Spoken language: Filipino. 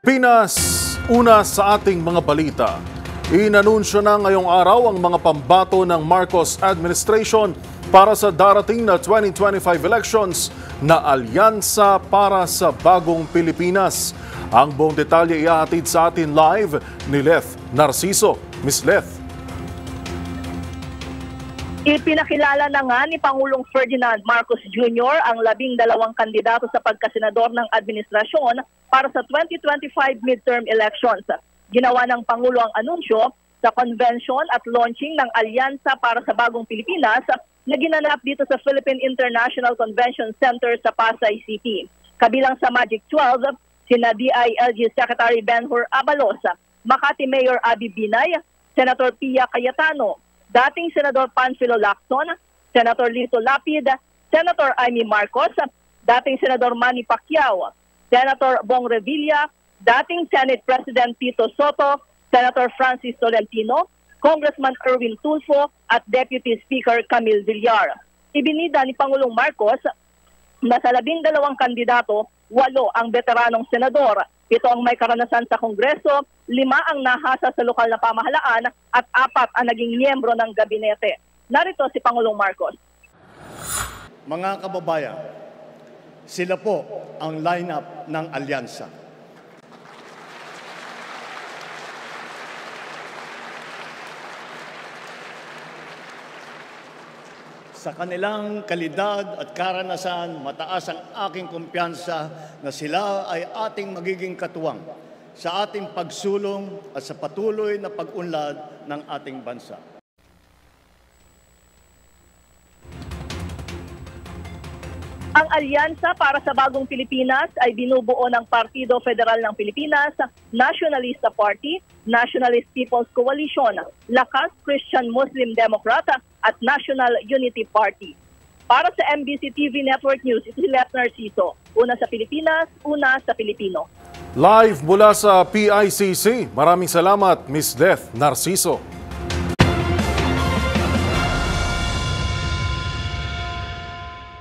Pinas, una sa ating mga balita. Inanunsyo na ngayong araw ang mga pambato ng Marcos administration para sa darating na 2025 elections na Alyansa para sa Bagong Pilipinas. Ang buong detalye ihahatid sa atin live ni Leth Narciso. Miss Leth. Ipinakilala na nga ni Pangulong Ferdinand Marcos Jr. ang 12 kandidato sa pagkasenador ng administrasyon para sa 2025 midterm elections. Ginawa ng Pangulo ang anunsyo sa convention at launching ng Alyansa para sa Bagong Pilipinas na ginanap dito sa Philippine International Convention Center sa Pasay City. Kabilang sa Magic 12, sina DILG Secretary Benhur Abalos, Makati Mayor Abby Binay, Senator Pia Cayetano, dating Senador Panfilo Lacson, Senator Lito Lapid, Senator Amy Marcos, dating Senador Manny Pacquiao, Senator Bong Revilla, dating Senate President Tito Soto, Senator Francis Tolentino, Congressman Erwin Tulfo at Deputy Speaker Camille Villar. Ibinida ni Pangulong Marcos na sa 12 kandidato, 8 ang veteranong senador, 7 ang may karanasan sa Kongreso, 5 ang nahasa sa lokal na pamahalaan at 4 ang naging miyembro ng gabinete. Narito si Pangulong Marcos. Mga kababayan, sila po ang lineup ng Alyansa. Sa kanilang kalidad at karanasan, mataas ang aking kumpiyansa na sila ay ating magiging katuwang sa ating pagsulong at sa patuloy na pag-unlad ng ating bansa. Ang Alyansa para sa Bagong Pilipinas ay binubuo ng Partido Federal ng Pilipinas, Nationalista Party, Nationalist People's Coalition, Lakas Christian Muslim Democrat at National Unity Party. Para sa MBC TV Network News, ito si Leth Narciso. Una sa Pilipinas, una sa Pilipino. Live mula sa PICC. Maraming salamat, Miss Leth Narciso.